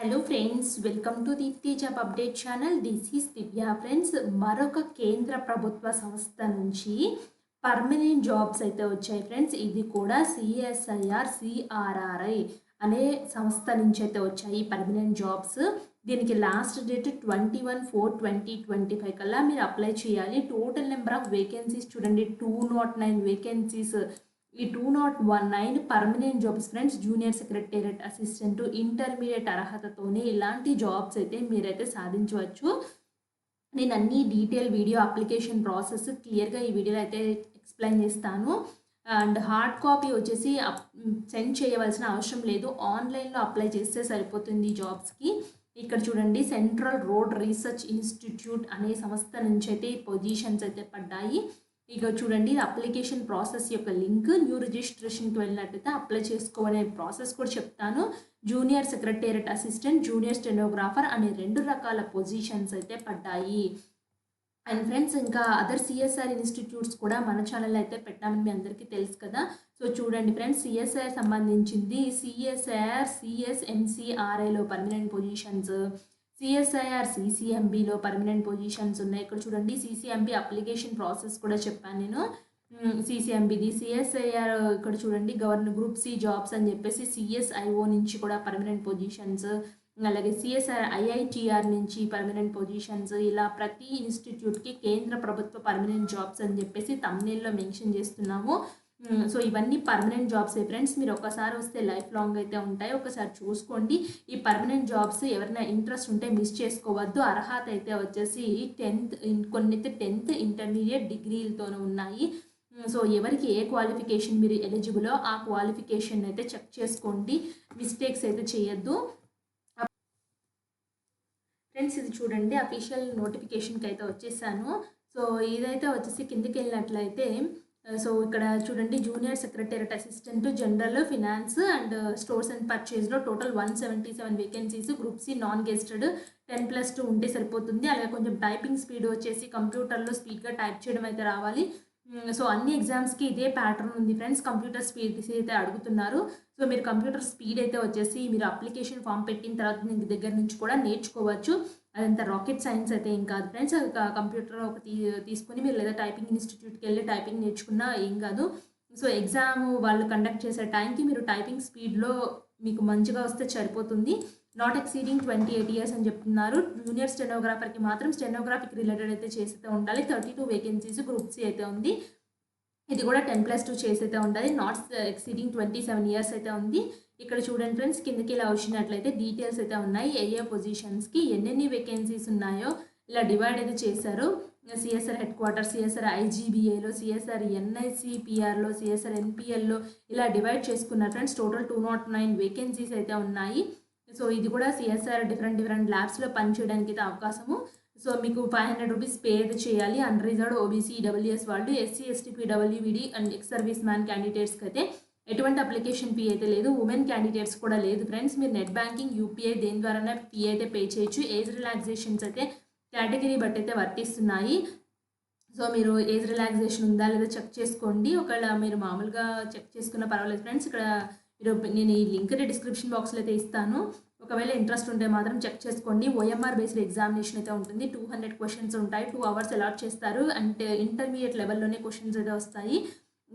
Hello friends, welcome to Deepti job update channel. This is Divya. Friends, మరొక కేంద్ర ప్రభుత్వ సంస్థ నుంచి పర్మనెంట్ జాబ్స్ అయితే వచ్చాయి ఫ్రెండ్స్. ఇది కూడా సిఎస్ఐఆర్ సిఆర్ఆర్ఐ అనే సంస్థ నుంచి అయితే వచ్చాయి పర్మనెంట్ జాబ్స్. దీనికి లాస్ట్ డేట్ 21/4/2025 కల్లా మీరు అప్లై చేయాలి. టోటల్ నెంబర్ ఆఫ్ వేకెన్సీస్ చూడండి, 209 వేకెన్సీస్. ఈ 209 permanent jobs friends. Junior secretariat assistant, intermediate అర్హతతోనే ఇలాంటి జాబ్స్ అయితే మీరైతే సాధించవచ్చు. నేను అన్ని డీటెయిల్ వీడియో అప్లికేషన్ ప్రాసెస్ క్లియర్గా ఈ వీడియోలో అయితే ఎక్స్ప్లెయిన్ చేస్తాను. అండ్ హార్డ్ కాపీ వచ్చేసి సెండ్ చేయవలసిన అవసరం లేదు, ఆన్లైన్లో అప్లై చేస్తే సరిపోతుంది ఈ జాబ్స్కి. ఇక్కడ చూడండి, సెంట్రల్ రోడ్ రీసెర్చ్ ఇన్స్టిట్యూట్ అనే సంస్థ నుంచి అయితే ఈ పొజిషన్స్ అయితే పడ్డాయి. ఇక చూడండి, అప్లికేషన్ ప్రాసెస్ యొక్క లింక్, న్యూ రిజిస్ట్రేషన్కి వెళ్ళినట్టయితే అప్లై చేసుకోవాలనే ప్రాసెస్ కూడా చెప్తాను. Junior secretariat assistant, junior stenographer అనే 2 రకాల పొజిషన్స్ అయితే పడ్డాయి. అండ్ ఫ్రెండ్స్, ఇంకా అదర్ సిఎస్ఆర్ ఇన్స్టిట్యూట్స్ కూడా మన ఛానల్ అయితే పెట్టామని మీ అందరికీ తెలుసు కదా. సో చూడండి ఫ్రెండ్స్, సిఎస్ఐఆర్ సంబంధించింది సిఎస్ఐఆర్ సిఎస్ఎంసిఆర్ఐలో పర్మనెంట్ పొజిషన్స్, సిఎస్ఐఆర్ సిసిఎంబిలో పర్మనెంట్ పొజిషన్స్ ఉన్నాయి. ఇక్కడ చూడండి, సిసిఎంబి అప్లికేషన్ ప్రాసెస్ కూడా చెప్పాను నేను. సిసిఎంబిది సిఎస్ఐఆర్ ఇక్కడ చూడండి, గవర్నర్ గ్రూప్ సి జాబ్స్ అని చెప్పేసి సిఎస్ఐఓ నుంచి కూడా పర్మనెంట్ పొజిషన్స్, అలాగే సిఎస్ఆర్ ఐఐటిఆర్ నుంచి పర్మనెంట్ పొజిషన్స్. ఇలా ప్రతి ఇన్స్టిట్యూట్కి కేంద్ర ప్రభుత్వ పర్మనెంట్ జాబ్స్ అని చెప్పేసి తమ్నేల్లో మెన్షన్ చేస్తున్నాము. సో ఇవన్నీ పర్మనెంట్ జాబ్స్ ఫ్రెండ్స్. మీరు ఒకసారి వస్తే లైఫ్ లాంగ్ అయితే ఉంటాయి, ఒకసారి చూసుకోండి. ఈ పర్మనెంట్ జాబ్స్ ఎవరైనా ఇంట్రెస్ట్ ఉంటే మిస్ చేసుకోవద్దు. అర్హత అయితే వచ్చేసి 10th, కొన్నైతే 10th, ఇంటర్మీడియట్, డిగ్రీలతోనే ఉన్నాయి. సో ఎవరికి ఏ క్వాలిఫికేషన్ మీరు ఎలిజిబులో ఆ క్వాలిఫికేషన్ అయితే చెక్ చేసుకోండి, మిస్టేక్స్ అయితే చేయొద్దు ఫ్రెండ్స్. ఇది చూడండి, అఫీషియల్ నోటిఫికేషన్కి అయితే వచ్చేసాను. సో ఇదైతే వచ్చేసి కిందికి వెళ్ళినట్లయితే, సో ఇక్కడ చూడండి, junior secretariat assistant, general, finance and stores and పర్చేజ్లో total 177 vacancies. Group C non gazetted 10+2 ఉంటే సరిపోతుంది. అలాగే కొంచెం టైపింగ్ స్పీడ్ వచ్చేసి కంప్యూటర్లో స్పీడ్గా టైప్ చేయడం అయితే రావాలి. సో అన్ని ఎగ్జామ్స్కి ఇదే ప్యాటర్న్ ఉంది ఫ్రెండ్స్. కంప్యూటర్ స్పీడ్ అయితే అడుగుతున్నారు. సో మీరు కంప్యూటర్ స్పీడ్ అయితే వచ్చేసి మీరు అప్లికేషన్ ఫామ్ పెట్టిన తర్వాత మీ దగ్గర నుంచి కూడా నేర్చుకోవచ్చు. అదంతా రాకెట్ సైన్స్ అయితే ఏం కాదు ఫ్రెండ్స్. కంప్యూటర్ ఒక తీసుకొని మీరు లేదా టైపింగ్ ఇన్స్టిట్యూట్కి వెళ్ళి టైపింగ్ నేర్చుకున్నా ఏం కాదు. సో ఎగ్జామ్ వాళ్ళు కండక్ట్ చేసే టైంకి మీరు టైపింగ్ స్పీడ్లో మీకు మంచిగా వస్తే సరిపోతుంది. నాట్ ఎక్సీడింగ్ 28 years అని చెప్తున్నారు. జూనియర్ స్టెనోగ్రాఫర్కి మాత్రం స్టెనోగ్రాఫిక్ రిలేటెడ్ అయితే చేసైతే ఉండాలి. 32 వేకెన్సీస్ గ్రూప్ సి అయితే ఉంది. ఇది కూడా 10+2 చేసైతే ఉండాలి. నాట్ ఎక్సీడింగ్ 27 years అయితే ఉంది. ఇక్కడ చూడండి ఫ్రెండ్స్, కిందకి ఇలా వచ్చినట్లయితే డీటెయిల్స్ అయితే ఉన్నాయి. ఏ పొజిషన్స్కి ఎన్నెన్ని వేకెన్సీస్ ఉన్నాయో ఇలా డివైడ్ అయితే చేశారు. సిఎస్ఆర్ హెడ్ క్వార్టర్, సిఎస్ఆర్ ఐజీబీఏలో, సిఎస్ఆర్ ఎన్ఐసిపిఆర్లో, సిఎస్ఆర్ ఎన్పిఎల్లో ఇలా డివైడ్ చేసుకున్నారు ఫ్రెండ్స్. టోటల్ 209 వేకెన్సీస్ అయితే ఉన్నాయి. సో ఇది కూడా సిఎస్ఆర్ డిఫరెంట్ ల్యాబ్స్లో పనిచేయడానికి అయితే అవకాశము. సో మీకు 500 రూపీస్ పే అయితే చేయాలి. అన్రిజర్వ్డ్ ఓబీసీ డబ్ల్యూఎస్ వాళ్ళు, SC ST PWBD and ex service man క్యాండిడేట్స్కి అయితే ఎటువంటి అప్లికేషన్ ఫీ అయితే లేదు. ఉమెన్ క్యాండిడేట్స్ కూడా లేదు ఫ్రెండ్స్. మీరు నెట్ బ్యాంకింగ్, యూపీఐ దేని ద్వారా ఫీ అయితే పే చేయొచ్చు. ఏజ్ రిలాక్సేషన్స్ అయితే కేటగిరీ బట్టి అయితే వర్తిస్తున్నాయి. సో మీరు ఏజ్ రిలాక్సేషన్ ఉందా లేదా చెక్ చేసుకోండి. ఒకవేళ మీరు మామూలుగా చెక్ చేసుకున్న పర్వాలేదు ఫ్రెండ్స్. ఇక్కడ నేను ఈ లింక్ డిస్క్రిప్షన్ బాక్స్లో అయితే ఇస్తాను. ఒకవేళ ఇంట్రెస్ట్ ఉంటే మాత్రం చెక్ చేసుకోండి. ఓఎంఆర్ బేస్డ్ ఎగ్జామినేషన్ అయితే ఉంటుంది. 200 క్వశ్చన్స్ ఉంటాయి. 2 hours అలాట్ చేస్తారు. అంటే ఇంటర్మీడియట్ లెవెల్లోనే క్వశ్చన్స్ అయితే వస్తాయి.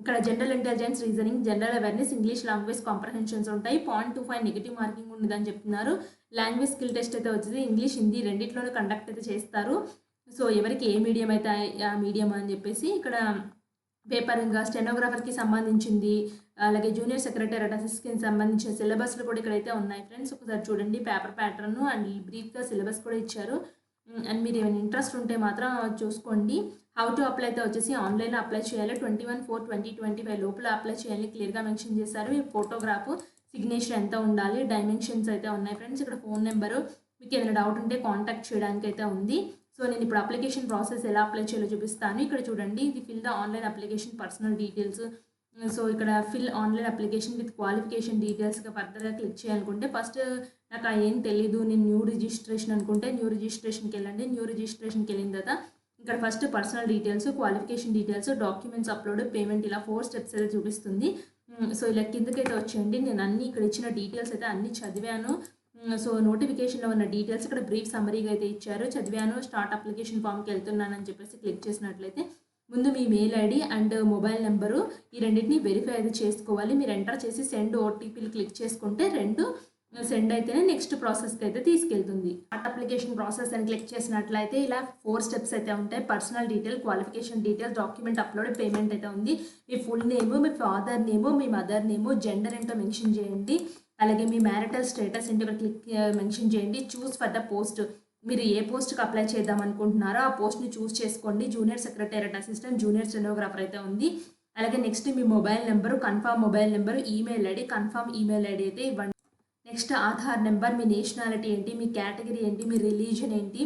ఇక్కడ general intelligence, reasoning, general awareness, English language comprehensions ఉంటాయి. 0.25 నెగిటివ్ మార్కింగ్ ఉండదని చెప్తున్నారు. లాంగ్వేజ్ స్కిల్ టెస్ట్ అయితే వచ్చేసి ఇంగ్లీష్, హిందీ రెండిట్లోనే కండక్ట్ అయితే చేస్తారు. సో ఎవరికి ఏ మీడియం అయితే ఆ మీడియం అని చెప్పేసి ఇక్కడ పేపర్. ఇంకా స్టెనోగ్రాఫర్కి సంబంధించింది, అలాగే జూనియర్ సెక్రటేరియట్ అసిస్టెంట్కి సంబంధించిన సిలబస్లు కూడా ఇక్కడైతే ఉన్నాయి ఫ్రెండ్స్. ఒకసారి చూడండి, పేపర్ ప్యాటర్న్ అండ్ బ్రీఫ్గా సిలబస్ కూడా ఇచ్చారు. అండ్ మీరు ఏమైనా ఇంట్రెస్ట్ ఉంటే మాత్రం చూసుకోండి. హౌ టు అప్లై అయితే వచ్చేసి ఆన్లైన్లో అప్లై చేయాలి. 21/4/2025 లోపల అప్లై చేయాలి క్లియర్గా మెన్షన్ చేశారు. ఈ ఫోటోగ్రాఫ్, సిగ్నేచర్ ఎంత ఉండాలి, డైమెన్షన్స్ అయితే ఉన్నాయి ఫ్రెండ్స్. ఇక్కడ ఫోన్ నెంబరు, మీకు ఏదైనా డౌట్ ఉంటే కాంటాక్ట్ చేయడానికి అయితే ఉంది. సో నేను ఇప్పుడు అప్లికేషన్ ప్రాసెస్ ఎలా అప్లై చేయాలో చూపిస్తాను. ఇక్కడ చూడండి, ఇది fill the online application personal details. So ఇక్కడ fill online application with qualification డీటెయిల్స్గా ఫర్దర్గా క్లిక్ చేయాలనుకుంటే, ఫస్ట్ నాకు ఏం తెలీదు, నేను న్యూ రిజిస్ట్రేషన్ అనుకుంటే న్యూ రిజిస్ట్రేషన్కి వెళ్ళండి. న్యూ రిజిస్ట్రేషన్కి వెళ్ళిన తర్వాత ఇక్కడ first personal details, qualification details, documents upload, payment, ఇలా 4 steps అయితే చూపిస్తుంది. సో ఇలా కిందకైతే వచ్చేయండి. నేను అన్ని ఇక్కడ ఇచ్చిన డీటెయిల్స్ అయితే అన్ని చదివాను. సో నోటిఫికేషన్లో ఉన్న డీటెయిల్స్ ఇక్కడ బ్రీఫ్ సమ్మరీగా అయితే ఇచ్చారు. చదివాను, స్టార్ట్ అప్లికేషన్ ఫామ్కి వెళ్తున్నానని చెప్పేసి క్లిక్ చేసినట్లయితే ముందు మీ mail ID and mobile number ఈ రెండింటిని వెరిఫై అయితే చేసుకోవాలి. మీరు ఎంటర్ చేసి సెండ్ ఓటీపీలు క్లిక్ చేసుకుంటే రెండు సెండ్ అయితేనే నెక్స్ట్ ప్రాసెస్కి అయితే తీసుకెళ్తుంది. స్టార్ట్ అప్లికేషన్ ప్రాసెస్ అని క్లిక్ చేసినట్లయితే ఇలా 4 స్టెప్స్ అయితే ఉంటాయి. Personal detail, qualification details, document upload, payment అయితే ఉంది. మీ ఫుల్ నేము, మీ ఫాదర్ నేము, మీ మదర్ నేము, జెండర్ ఏంటో మెన్షన్ చేయండి. అలాగే మీ మ్యారిటల్ స్టేటస్ ఏంటో ఇక్కడ క్లిక్ మెన్షన్ చేయండి. చూస్ ఫర్ ద పోస్ట్, మీరు ఏ పోస్ట్కి అప్లై చేద్దాం అనుకుంటున్నారో ఆ పోస్ట్ని చూస్ చేసుకోండి. Junior secretariat assistant, junior stenographer అయితే ఉంది. అలాగే నెక్స్ట్ మీ mobile number, confirm mobile number, email ID, confirm email ID అయితే ఇవ్వండి. నెక్స్ట్ ఆధార్ నెంబర్, మీ నేషనాలిటీ ఏంటి, మీ కేటగిరీ ఏంటి, మీ రిలీజన్ ఏంటి,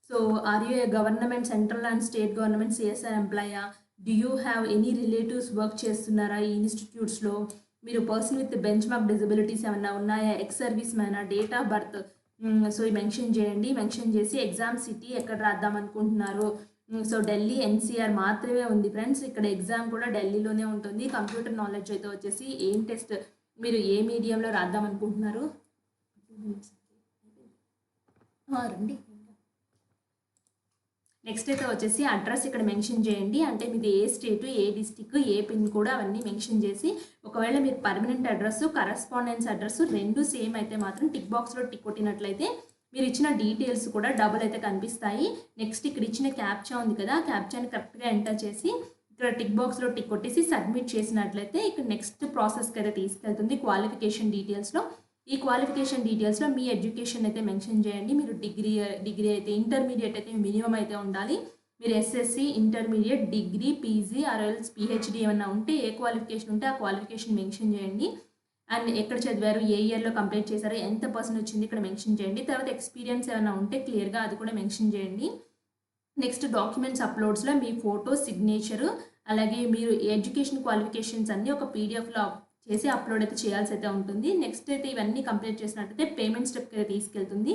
so are you a government, central and state government CSR ఎంప్లాయా, do you have any relatives work చేస్తున్నారా ఈ ఇన్స్టిట్యూట్స్లో, మీరు person with bench mark disabilities ఏమన్నా ఉన్నాయా, ఎక్స్ సర్వీస్ మ్యానా, డేట్ ఆఫ్ బర్త్, సో ఈ మెన్షన్ చేయండి. మెన్షన్ చేసి ఎగ్జామ్ సిటీ ఎక్కడ రాద్దాం అనుకుంటున్నారు, సో ఢిల్లీ ఎన్సీఆర్ మాత్రమే ఉంది ఫ్రెండ్స్. ఇక్కడ ఎగ్జామ్ కూడా ఢిల్లీలోనే ఉంటుంది. కంప్యూటర్ నాలెడ్జ్ అయితే వచ్చేసి ఏం టెస్ట్, మీరు ఏ మీడియంలో రాద్దాం అనుకుంటున్నారు రండి. నెక్స్ట్ అయితే వచ్చేసి అడ్రస్ ఇక్కడ మెన్షన్ చేయండి. అంటే మీది ఏ స్టేటు, ఏ డిస్టిక్, ఏ పిన్ కూడా అవన్నీ మెన్షన్ చేసి, ఒకవేళ మీరు పర్మనెంట్ అడ్రస్, కరస్పాండెన్స్ అడ్రస్ రెండు సేమ్ అయితే మాత్రం టిక్ బాక్స్లో టిక్ కొట్టినట్లయితే మీరు ఇచ్చిన డీటెయిల్స్ కూడా డబుల్ అయితే కనిపిస్తాయి. నెక్స్ట్ ఇక్కడ ఇచ్చిన క్యాప్చా ఉంది కదా, క్యాప్చాని కరెక్ట్గా ఎంటర్ చేసి ఇక్కడ టిక్ బాక్స్లో టిక్ కొట్టేసి సబ్మిట్ చేసినట్లయితే ఇక్కడ నెక్స్ట్ ప్రాసెస్కి అయితే తీసుకెళ్తుంది. క్వాలిఫికేషన్ డీటెయిల్స్లో, ఈ క్వాలిఫికేషన్ డీటెయిల్స్లో మీ ఎడ్యుకేషన్ అయితే మెన్షన్ చేయండి. మీరు డిగ్రీ అయితే, ఇంటర్మీడియట్ అయితే మినిమం అయితే ఉండాలి. మీరు SSC, intermediate, degree, PG or else PhD ఏమన్నా ఉంటే, ఏ క్వాలిఫికేషన్ ఉంటే ఆ క్వాలిఫికేషన్ మెన్షన్ చేయండి. అండ్ ఎక్కడ చదివారు, ఏ ఇయర్లో కంప్లీట్ చేశారు, ఎంత పర్సెంట్ వచ్చింది ఇక్కడ మెన్షన్ చేయండి. తర్వాత ఎక్స్పీరియన్స్ ఏమైనా ఉంటే క్లియర్గా అది కూడా మెన్షన్ చేయండి. నెక్స్ట్ డాక్యుమెంట్స్ అప్లోడ్స్లో మీ ఫోటో, సిగ్నేచరు, అలాగే మీరు ఎడ్యుకేషన్ క్వాలిఫికేషన్స్ అన్నీ ఒక పీడిఎఫ్లో చేసి అప్లోడ్ అయితే చేయాల్సి అయితే ఉంటుంది. నెక్స్ట్ అయితే ఇవన్నీ కంప్లీట్ చేసినట్టయితే పేమెంట్ స్టెప్కి అయితే తీసుకెళ్తుంది.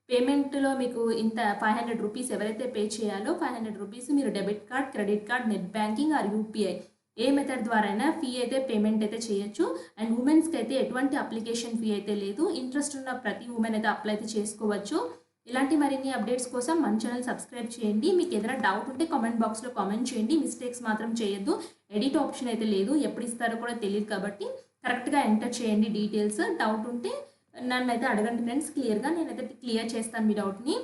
పేమెంట్లో మీకు ఇంత 500 రూపీస్ ఎవరైతే పే చేయాలో 500 రూపీస్ మీరు debit card, credit card, net banking are UPI A method ద్వారా అయినా ఫీ అయితే పేమెంట్ అయితే చేయొచ్చు. అండ్ ఉమెన్స్కి అయితే ఎటువంటి అప్లికేషన్ ఫీ అయితే లేదు. ఇంట్రెస్ట్ ఉన్న ప్రతి ఉమెన్ అయితే అప్లై అయితే చేసుకోవచ్చు. ఇలాంటి మరిన్ని అప్డేట్స్ కోసం మన ఛానల్ సబ్స్క్రైబ్ చేయండి. మీకు ఏదైనా డౌట్ ఉంటే కామెంట్ బాక్స్లో కామెంట్ చేయండి. మిస్టేక్స్ మాత్రం చేయొద్దు. ఎడిట్ ఆప్షన్ అయితే లేదు, ఎప్పుడు ఇస్తారో కూడా తెలియదు కాబట్టి కరెక్ట్గా ఎంటర్ చేయండి డీటెయిల్స్. డౌట్ ఉంటే నన్ను అయితే అడగండి ఫ్రెండ్స్, క్లియర్గా నేనైతే క్లియర్ చేస్తాను మీ డౌట్ని.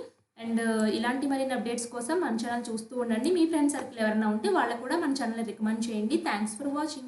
అండ్ ఇలాంటి మరిన్ని అప్డేట్స్ కోసం మన ఛానల్ చూస్తూ ఉండండి. మీ ఫ్రెండ్స్ సర్కిల్ ఎవరైనా ఉంటే వాళ్ళకు కూడా మన ఛానల్ రికమెండ్ చేయండి. Thanks for watching.